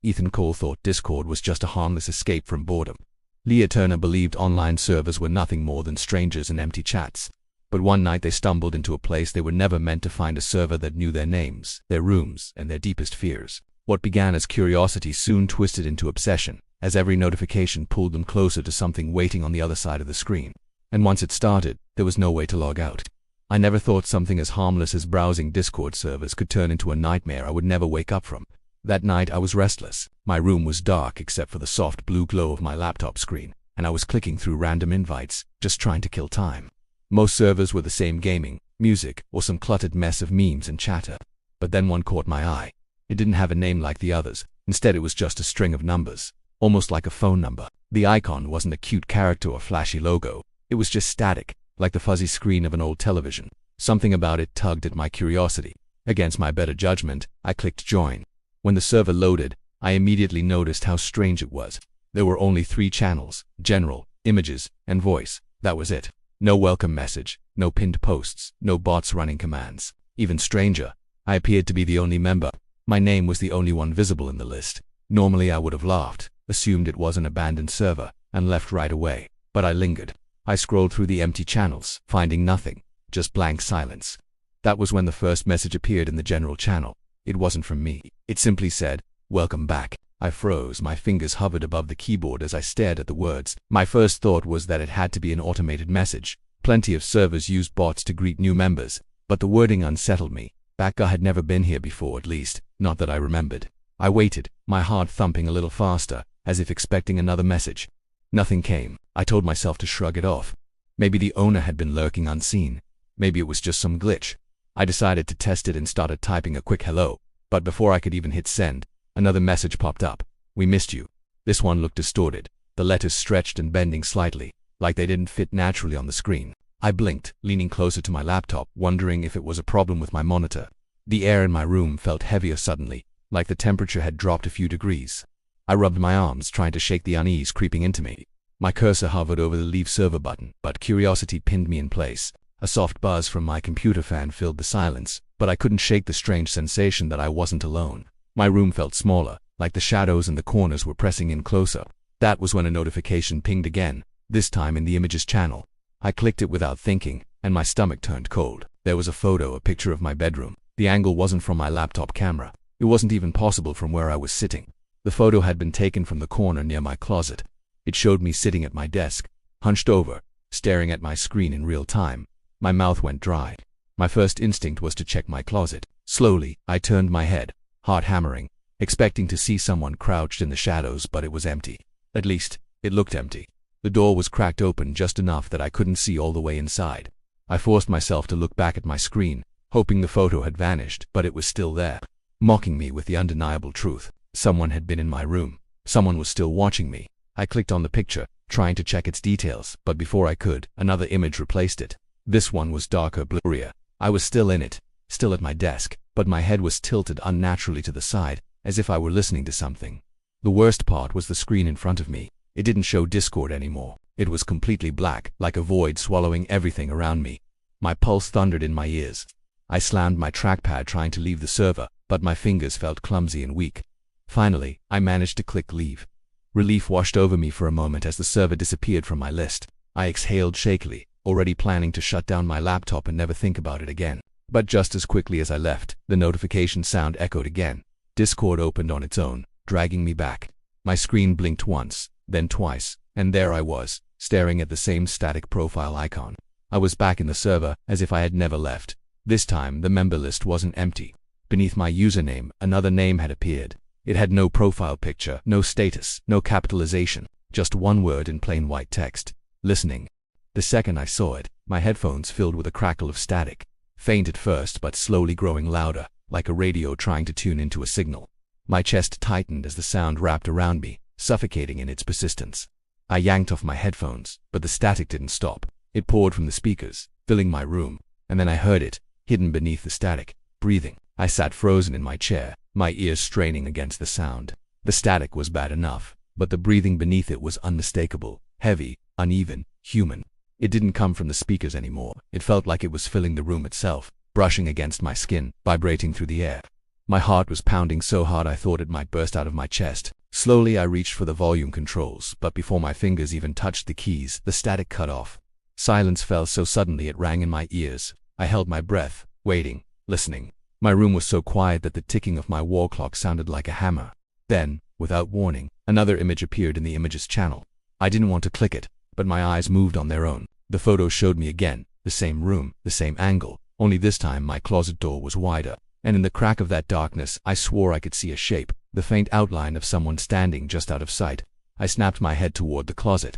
Ethan Cole thought Discord was just a harmless escape from boredom. Leah Turner believed online servers were nothing more than strangers and empty chats. But one night they stumbled into a place they were never meant to find, a server that knew their names, their rooms, and their deepest fears. What began as curiosity soon twisted into obsession, as every notification pulled them closer to something waiting on the other side of the screen. And once it started, there was no way to log out. I never thought something as harmless as browsing Discord servers could turn into a nightmare I would never wake up from. That night I was restless. My room was dark except for the soft blue glow of my laptop screen, and I was clicking through random invites, just trying to kill time. Most servers were the same: gaming, music, or some cluttered mess of memes and chatter. But then one caught my eye. It didn't have a name like the others. Instead, it was just a string of numbers, almost like a phone number. The icon wasn't a cute character or flashy logo. It was just static, like the fuzzy screen of an old television. Something about it tugged at my curiosity. Against my better judgment, I clicked join. When the server loaded, I immediately noticed how strange it was. There were only 3 channels: general, images, and voice. That was it. No welcome message, no pinned posts, no bots running commands. Even stranger, I appeared to be the only member. My name was the only one visible in the list. Normally I would have laughed, assumed it was an abandoned server, and left right away. But I lingered. I scrolled through the empty channels, finding nothing, just blank silence. That was when the first message appeared in the general channel. It wasn't from me. It simply said, "Welcome back." I froze. My fingers hovered above the keyboard as I stared at the words. My first thought was that it had to be an automated message. Plenty of servers used bots to greet new members, but the wording unsettled me. Backa had never been here before, at least, not that I remembered. I waited, my heart thumping a little faster, as if expecting another message. Nothing came. I told myself to shrug it off. Maybe the owner had been lurking unseen. Maybe it was just some glitch. I decided to test it and started typing a quick hello. But before I could even hit send, another message popped up. "We missed you." This one looked distorted. The letters stretched and bending slightly, like they didn't fit naturally on the screen. I blinked, leaning closer to my laptop, wondering if it was a problem with my monitor. The air in my room felt heavier suddenly, like the temperature had dropped a few degrees. I rubbed my arms, trying to shake the unease creeping into me. My cursor hovered over the leave server button, but curiosity pinned me in place. A soft buzz from my computer fan filled the silence, but I couldn't shake the strange sensation that I wasn't alone. My room felt smaller, like the shadows in the corners were pressing in closer. That was when a notification pinged again, this time in the images channel. I clicked it without thinking, and my stomach turned cold. There was a photo, a picture of my bedroom. The angle wasn't from my laptop camera. It wasn't even possible from where I was sitting. The photo had been taken from the corner near my closet. It showed me sitting at my desk, hunched over, staring at my screen in real time. My mouth went dry. My first instinct was to check my closet. Slowly, I turned my head, heart hammering, expecting to see someone crouched in the shadows, but it was empty. At least, it looked empty. The door was cracked open just enough that I couldn't see all the way inside. I forced myself to look back at my screen, hoping the photo had vanished, but it was still there, mocking me with the undeniable truth. Someone had been in my room. Someone was still watching me. I clicked on the picture, trying to check its details, but before I could, another image replaced it. This one was darker, blurrier. I was still in it, still at my desk, but my head was tilted unnaturally to the side, as if I were listening to something. The worst part was the screen in front of me. It didn't show Discord anymore. It was completely black, like a void swallowing everything around me. My pulse thundered in my ears. I slammed my trackpad trying to leave the server, but my fingers felt clumsy and weak. Finally, I managed to click leave. Relief washed over me for a moment as the server disappeared from my list. I exhaled shakily, already planning to shut down my laptop and never think about it again. But just as quickly as I left, the notification sound echoed again. Discord opened on its own, dragging me back. My screen blinked once, then twice, and there I was, staring at the same static profile icon. I was back in the server, as if I had never left. This time, the member list wasn't empty. Beneath my username, another name had appeared. It had no profile picture, no status, no capitalization, just one word in plain white text: listening. The second I saw it, my headphones filled with a crackle of static, faint at first but slowly growing louder, like a radio trying to tune into a signal. My chest tightened as the sound wrapped around me, suffocating in its persistence. I yanked off my headphones, but the static didn't stop. It poured from the speakers, filling my room, and then I heard it, hidden beneath the static, breathing. I sat frozen in my chair, my ears straining against the sound. The static was bad enough, but the breathing beneath it was unmistakable, heavy, uneven, human. It didn't come from the speakers anymore. It felt like it was filling the room itself, brushing against my skin, vibrating through the air. My heart was pounding so hard I thought it might burst out of my chest. Slowly I reached for the volume controls, but before my fingers even touched the keys, the static cut off. Silence fell so suddenly it rang in my ears. I held my breath, waiting, listening. My room was so quiet that the ticking of my wall clock sounded like a hammer. Then, without warning, another image appeared in the images channel. I didn't want to click it, but my eyes moved on their own. The photo showed me again, the same room, the same angle, only this time my closet door was wider, and in the crack of that darkness I swore I could see a shape, the faint outline of someone standing just out of sight. I snapped my head toward the closet.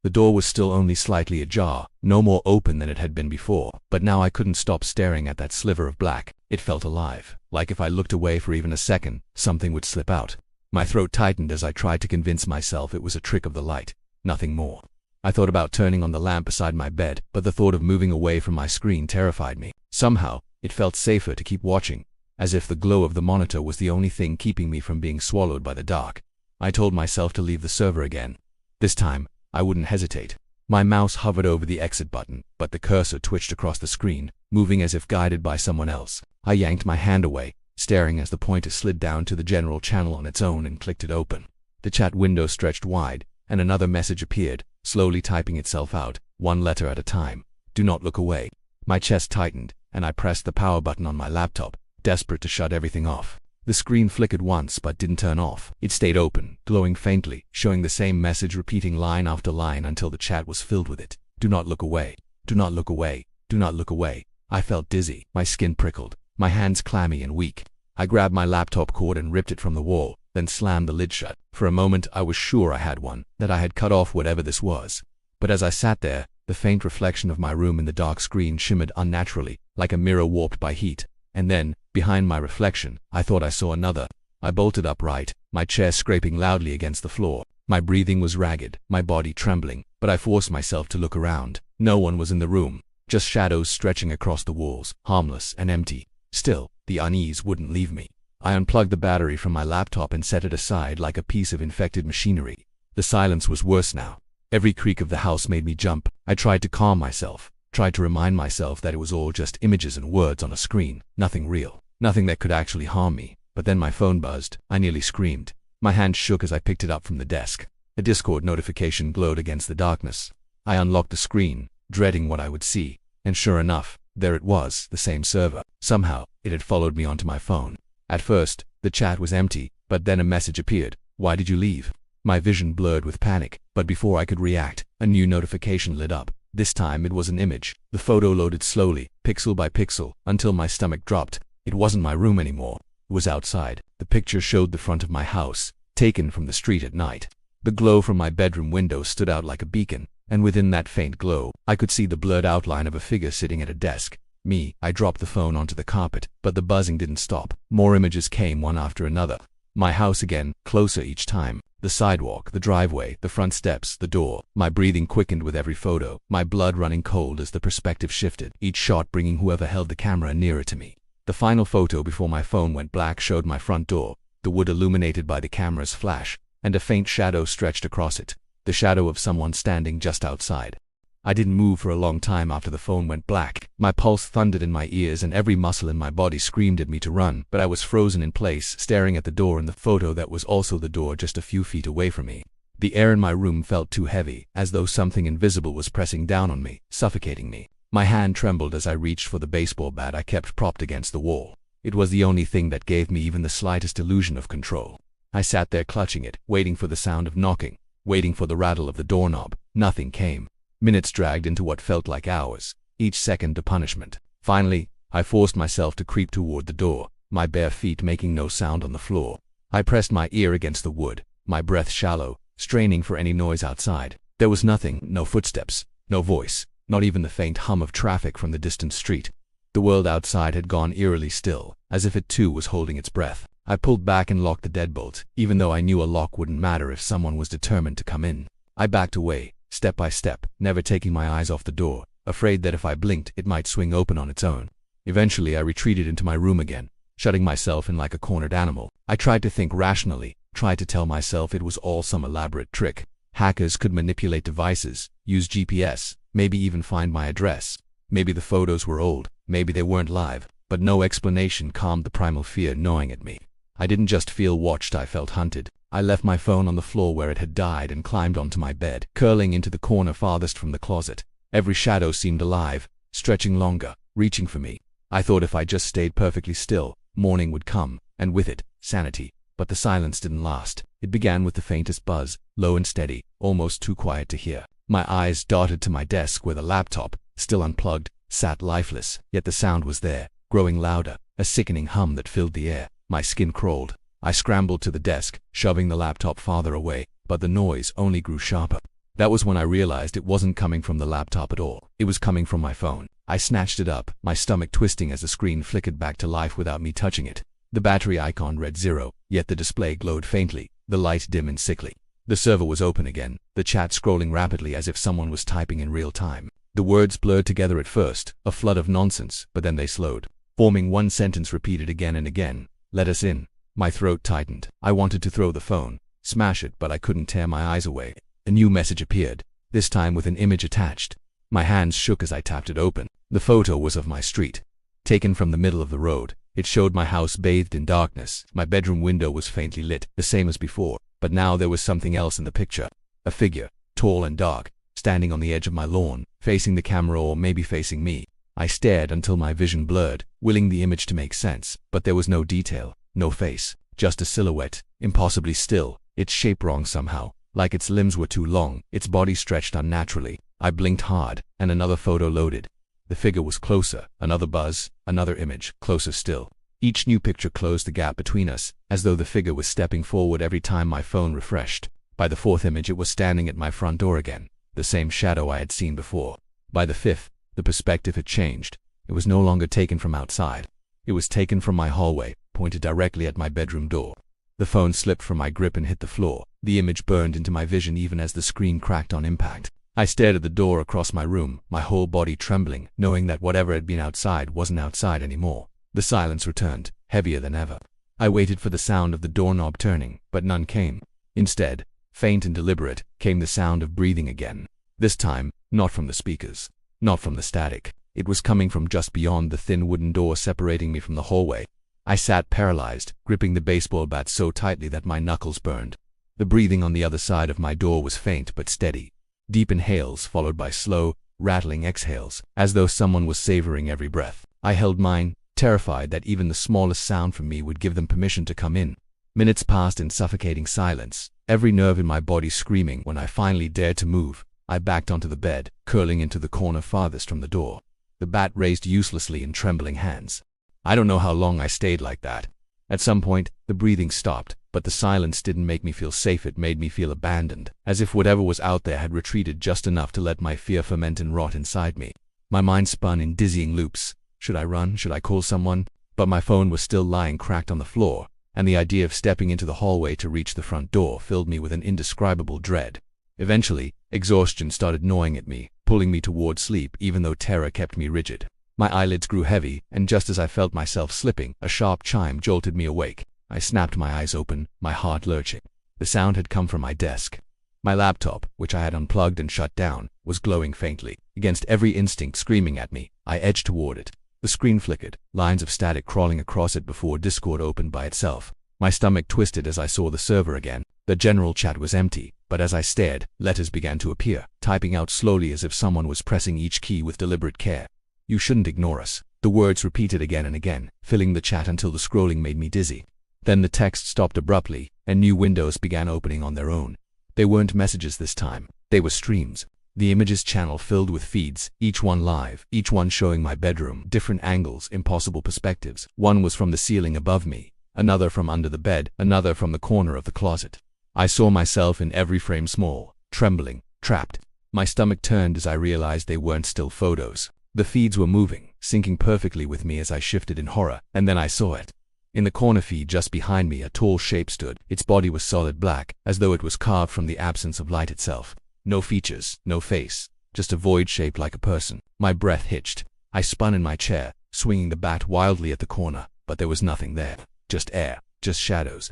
The door was still only slightly ajar, no more open than it had been before, but now I couldn't stop staring at that sliver of black. It felt alive, like if I looked away for even a second, something would slip out. My throat tightened as I tried to convince myself it was a trick of the light, nothing more. I thought about turning on the lamp beside my bed, but the thought of moving away from my screen terrified me. Somehow, it felt safer to keep watching, as if the glow of the monitor was the only thing keeping me from being swallowed by the dark. I told myself to leave the server again. This time, I wouldn't hesitate. My mouse hovered over the exit button, but the cursor twitched across the screen, moving as if guided by someone else. I yanked my hand away, staring as the pointer slid down to the general channel on its own and clicked it open. The chat window stretched wide, and another message appeared, slowly typing itself out, one letter at a time. Do not look away. My chest tightened, and I pressed the power button on my laptop, desperate to shut everything off. The screen flickered once but didn't turn off. It stayed open, glowing faintly, showing the same message repeating line after line until the chat was filled with it. Do not look away. Do not look away. Do not look away. I felt dizzy. My skin prickled. My hands clammy and weak. I grabbed my laptop cord and ripped it from the wall, then slammed the lid shut. For a moment I was sure I had one, that I had cut off whatever this was. But as I sat there, the faint reflection of my room in the dark screen shimmered unnaturally, like a mirror warped by heat. And then, behind my reflection, I thought I saw another. I bolted upright, my chair scraping loudly against the floor. My breathing was ragged, my body trembling, but I forced myself to look around. No one was in the room, just shadows stretching across the walls, harmless and empty. Still, the unease wouldn't leave me. I unplugged the battery from my laptop and set it aside like a piece of infected machinery. The silence was worse now. Every creak of the house made me jump. I tried to calm myself, tried to remind myself that it was all just images and words on a screen, nothing real, nothing that could actually harm me. But then my phone buzzed. I nearly screamed. My hand shook as I picked it up from the desk. A Discord notification glowed against the darkness. I unlocked the screen, dreading what I would see, and sure enough, there it was, the same server. Somehow, it had followed me onto my phone. At first, the chat was empty, but then a message appeared. Why did you leave? My vision blurred with panic, but before I could react, a new notification lit up. This time it was an image. The photo loaded slowly, pixel by pixel, until my stomach dropped. It wasn't my room anymore. It was outside. The picture showed the front of my house, taken from the street at night. The glow from my bedroom window stood out like a beacon, and within that faint glow, I could see the blurred outline of a figure sitting at a desk. Me. I dropped the phone onto the carpet, but the buzzing didn't stop. More images came one after another. My house again, closer each time. The sidewalk, the driveway, the front steps, the door. My breathing quickened with every photo, my blood running cold as the perspective shifted, each shot bringing whoever held the camera nearer to me. The final photo before my phone went black showed my front door, the wood illuminated by the camera's flash, and a faint shadow stretched across it, the shadow of someone standing just outside. I didn't move for a long time after the phone went black. My pulse thundered in my ears and every muscle in my body screamed at me to run, but I was frozen in place, staring at the door in the photo that was also the door just a few feet away from me. The air in my room felt too heavy, as though something invisible was pressing down on me, suffocating me. My hand trembled as I reached for the baseball bat I kept propped against the wall. It was the only thing that gave me even the slightest illusion of control. I sat there clutching it, waiting for the sound of knocking, waiting for the rattle of the doorknob. Nothing came. Minutes dragged into what felt like hours, each second a punishment. Finally, I forced myself to creep toward the door, my bare feet making no sound on the floor. I pressed my ear against the wood, my breath shallow, straining for any noise outside. There was nothing, no footsteps, no voice, not even the faint hum of traffic from the distant street. The world outside had gone eerily still, as if it too was holding its breath. I pulled back and locked the deadbolt, even though I knew a lock wouldn't matter if someone was determined to come in. I backed away, step by step, never taking my eyes off the door, afraid that if I blinked, it might swing open on its own. Eventually, I retreated into my room again, shutting myself in like a cornered animal. I tried to think rationally, tried to tell myself it was all some elaborate trick. Hackers could manipulate devices, use GPS, maybe even find my address. Maybe the photos were old, maybe they weren't live. but no explanation calmed the primal fear gnawing at me. I didn't just feel watched, I felt hunted. I left my phone on the floor where it had died and climbed onto my bed, curling into the corner farthest from the closet. Every shadow seemed alive, stretching longer, reaching for me. I thought if I just stayed perfectly still, morning would come, and with it, sanity. But the silence didn't last. It began with the faintest buzz, low and steady, almost too quiet to hear. My eyes darted to my desk where the laptop, still unplugged, sat lifeless, yet the sound was there, growing louder, a sickening hum that filled the air. My skin crawled. I scrambled to the desk, shoving the laptop farther away, but the noise only grew sharper. That was when I realized it wasn't coming from the laptop at all. It was coming from my phone. I snatched it up, my stomach twisting as the screen flickered back to life without me touching it. The battery icon read 0, yet the display glowed faintly, the light dim and sickly. The server was open again, the chat scrolling rapidly as if someone was typing in real time. The words blurred together at first, a flood of nonsense, but then they slowed, forming one sentence repeated again and again. Let us in. My throat tightened. I wanted to throw the phone, smash it, but I couldn't tear my eyes away. A new message appeared, this time with an image attached. My hands shook as I tapped it open. The photo was of my street, taken from the middle of the road. It showed my house bathed in darkness. My bedroom window was faintly lit, the same as before, but now there was something else in the picture. A figure, tall and dark, standing on the edge of my lawn, facing the camera or maybe facing me. I stared until my vision blurred, willing the image to make sense, but there was no detail, no face, just a silhouette, impossibly still, its shape wrong somehow, like its limbs were too long, its body stretched unnaturally. I blinked hard, and another photo loaded. The figure was closer, another buzz, another image, closer still. Each new picture closed the gap between us, as though the figure was stepping forward every time my phone refreshed. By the fourth image it was standing at my front door again, the same shadow I had seen before. By the fifth, the perspective had changed. It was no longer taken from outside. It was taken from my hallway, pointed directly at my bedroom door. The phone slipped from my grip and hit the floor. The image burned into my vision even as the screen cracked on impact. I stared at the door across my room, my whole body trembling, knowing that whatever had been outside wasn't outside anymore. The silence returned, heavier than ever. I waited for the sound of the doorknob turning, but none came. Instead, faint and deliberate, came the sound of breathing again. This time, not from the speakers, not from the static. It was coming from just beyond the thin wooden door separating me from the hallway. I sat paralyzed, gripping the baseball bat so tightly that my knuckles burned. The breathing on the other side of my door was faint but steady. Deep inhales followed by slow, rattling exhales, as though someone was savoring every breath. I held mine, terrified that even the smallest sound from me would give them permission to come in. Minutes passed in suffocating silence, every nerve in my body screaming. When I finally dared to move, I backed onto the bed, curling into the corner farthest from the door, the bat raised uselessly in trembling hands. I don't know how long I stayed like that. At some point, the breathing stopped, but the silence didn't make me feel safe. It made me feel abandoned, as if whatever was out there had retreated just enough to let my fear ferment and rot inside me. My mind spun in dizzying loops. Should I run? Should I call someone? But my phone was still lying cracked on the floor, and the idea of stepping into the hallway to reach the front door filled me with an indescribable dread. Eventually, exhaustion started gnawing at me, pulling me toward sleep even though terror kept me rigid. My eyelids grew heavy, and just as I felt myself slipping, a sharp chime jolted me awake. I snapped my eyes open, my heart lurching. The sound had come from my desk. My laptop, which I had unplugged and shut down, was glowing faintly. Against every instinct screaming at me, I edged toward it. The screen flickered, lines of static crawling across it before Discord opened by itself. My stomach twisted as I saw the server again. The general chat was empty, but as I stared, letters began to appear, typing out slowly as if someone was pressing each key with deliberate care. You shouldn't ignore us. The words repeated again and again, filling the chat until the scrolling made me dizzy. Then the text stopped abruptly, and new windows began opening on their own. They weren't messages this time. They were streams. The images channel filled with feeds, each one live, each one showing my bedroom, different angles, impossible perspectives. One was from the ceiling above me, another from under the bed, another from the corner of the closet. I saw myself in every frame, small, trembling, trapped. My stomach turned as I realized they weren't still photos. The feeds were moving, syncing perfectly with me as I shifted in horror, and then I saw it. In the corner feed just behind me, a tall shape stood. Its body was solid black, as though it was carved from the absence of light itself. No features, no face, just a void shaped like a person. My breath hitched. I spun in my chair, swinging the bat wildly at the corner, but there was nothing there. Just air, just shadows.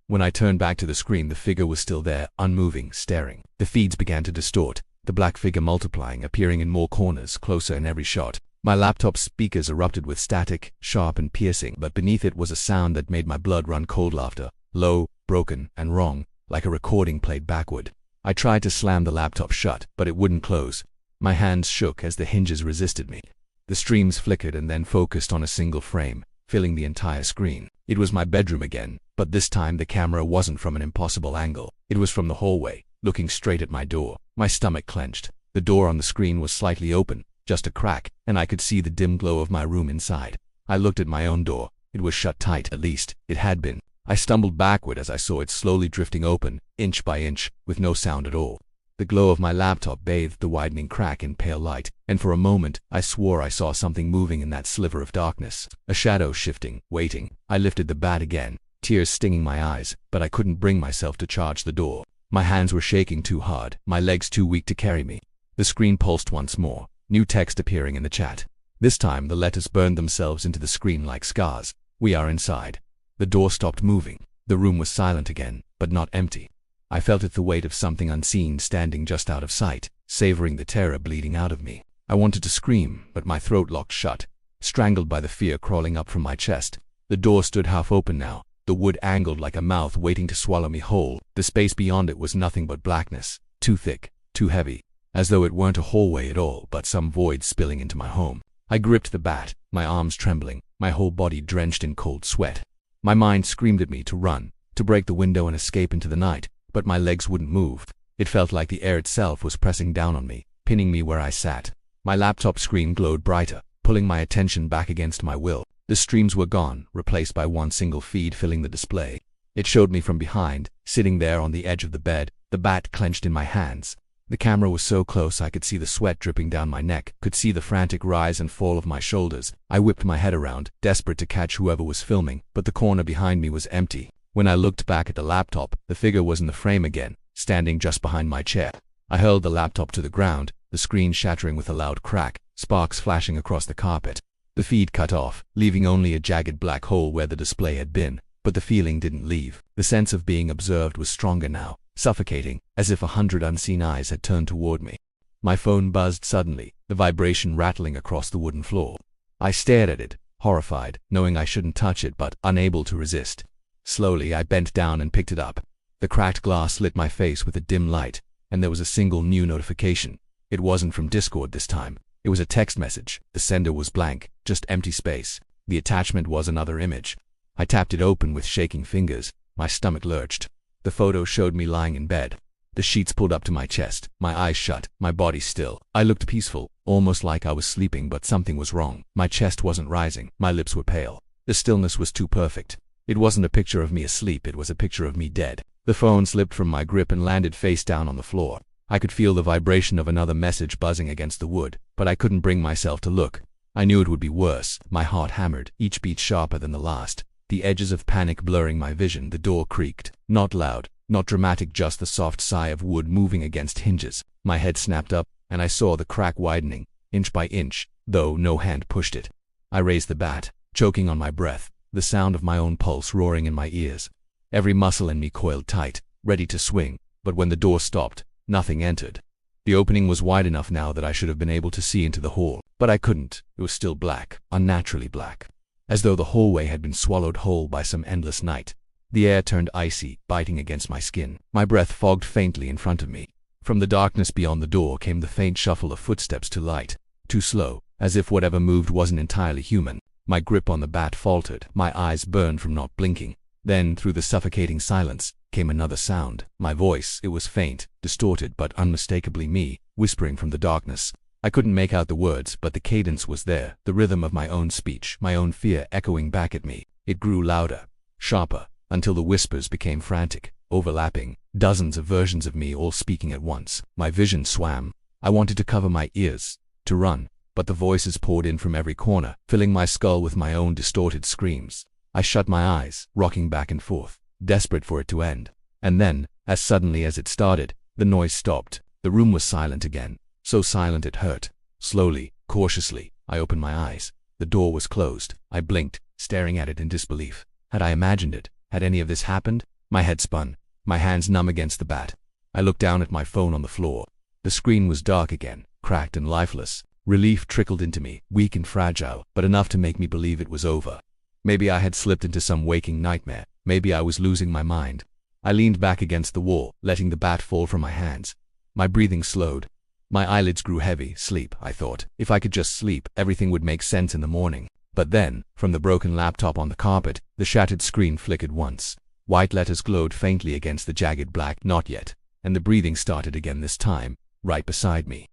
When I turned back to the screen, the figure was still there, unmoving, staring. The feeds began to distort, the black figure multiplying, appearing in more corners, closer in every shot. My laptop's speakers erupted with static, sharp and piercing, but beneath it was a sound that made my blood run cold. Laughter, low, broken, and wrong, like a recording played backward. I tried to slam the laptop shut, but it wouldn't close. My hands shook as the hinges resisted me. The streams flickered and then focused on a single frame, filling the entire screen. It was my bedroom again, but this time the camera wasn't from an impossible angle. It was from the hallway, looking straight at my door. My stomach clenched. The door on the screen was slightly open, just a crack, and I could see the dim glow of my room inside. I looked at my own door. It was shut tight, at least, it had been. I stumbled backward as I saw it slowly drifting open, inch by inch, with no sound at all. The glow of my laptop bathed the widening crack in pale light, and for a moment, I swore I saw something moving in that sliver of darkness. A shadow shifting, waiting. I lifted the bat again, tears stinging my eyes, but I couldn't bring myself to charge the door. My hands were shaking too hard, my legs too weak to carry me. The screen pulsed once more, new text appearing in the chat. This time, the letters burned themselves into the screen like scars. We are inside. The door stopped moving. The room was silent again, but not empty. I felt it, the weight of something unseen standing just out of sight, savoring the terror bleeding out of me. I wanted to scream, but my throat locked shut, strangled by the fear crawling up from my chest. The door stood half open now, the wood angled like a mouth waiting to swallow me whole. The space beyond it was nothing but blackness, too thick, too heavy, as though it weren't a hallway at all, but some void spilling into my home. I gripped the bat, my arms trembling, my whole body drenched in cold sweat. My mind screamed at me to run, to break the window and escape into the night, but my legs wouldn't move. It felt like the air itself was pressing down on me, pinning me where I sat. My laptop screen glowed brighter, pulling my attention back against my will. The streams were gone, replaced by one single feed filling the display. It showed me from behind, sitting there on the edge of the bed, the bat clenched in my hands. The camera was so close I could see the sweat dripping down my neck, could see the frantic rise and fall of my shoulders. I whipped my head around, desperate to catch whoever was filming, but the corner behind me was empty. When I looked back at the laptop, the figure was in the frame again, standing just behind my chair. I hurled the laptop to the ground, the screen shattering with a loud crack, sparks flashing across the carpet. The feed cut off, leaving only a jagged black hole where the display had been, but the feeling didn't leave. The sense of being observed was stronger now, suffocating, as if 100 unseen eyes had turned toward me. My phone buzzed suddenly, the vibration rattling across the wooden floor. I stared at it, horrified, knowing I shouldn't touch it but unable to resist. Slowly, I bent down and picked it up. The cracked glass lit my face with a dim light, and there was a single new notification. It wasn't from Discord this time. It was a text message. The sender was blank, just empty space. The attachment was another image. I tapped it open with shaking fingers. My stomach lurched. The photo showed me lying in bed. The sheets pulled up to my chest, my eyes shut, my body still. I looked peaceful, almost like I was sleeping, but something was wrong. My chest wasn't rising, my lips were pale. The stillness was too perfect. It wasn't a picture of me asleep, it was a picture of me dead. The phone slipped from my grip and landed face down on the floor. I could feel the vibration of another message buzzing against the wood, but I couldn't bring myself to look. I knew it would be worse. My heart hammered, each beat sharper than the last. The edges of panic blurring my vision. The door creaked. Not loud, not dramatic, just the soft sigh of wood moving against hinges. My head snapped up, and I saw the crack widening, inch by inch, though no hand pushed it. I raised the bat, choking on my breath, the sound of my own pulse roaring in my ears. Every muscle in me coiled tight, ready to swing, but when the door stopped, nothing entered. The opening was wide enough now that I should have been able to see into the hall, but I couldn't. It was still black, unnaturally black, as though the hallway had been swallowed whole by some endless night. The air turned icy, biting against my skin. My breath fogged faintly in front of me. From the darkness beyond the door came the faint shuffle of footsteps to light, too slow, as if whatever moved wasn't entirely human. My grip on the bat faltered, my eyes burned from not blinking. Then, through the suffocating silence, came another sound. My voice, it was faint, distorted but unmistakably me, whispering from the darkness. I couldn't make out the words, but the cadence was there, the rhythm of my own speech, my own fear echoing back at me. It grew louder, sharper, until the whispers became frantic, overlapping, dozens of versions of me all speaking at once. My vision swam. I wanted to cover my ears, to run, but the voices poured in from every corner, filling my skull with my own distorted screams. I shut my eyes, rocking back and forth, desperate for it to end. And then, as suddenly as it started, the noise stopped. The room was silent again, so silent it hurt. Slowly, cautiously, I opened my eyes. The door was closed. I blinked, staring at it in disbelief. Had I imagined it? Had any of this happened? My head spun, my hands numb against the bat. I looked down at my phone on the floor. The screen was dark again, cracked and lifeless. Relief trickled into me, weak and fragile, but enough to make me believe it was over. Maybe I had slipped into some waking nightmare. Maybe I was losing my mind. I leaned back against the wall, letting the bat fall from my hands. My breathing slowed. My eyelids grew heavy. Sleep, I thought. If I could just sleep, everything would make sense in the morning. But then, from the broken laptop on the carpet, the shattered screen flickered once. White letters glowed faintly against the jagged black "not yet," and the breathing started again, this time right beside me.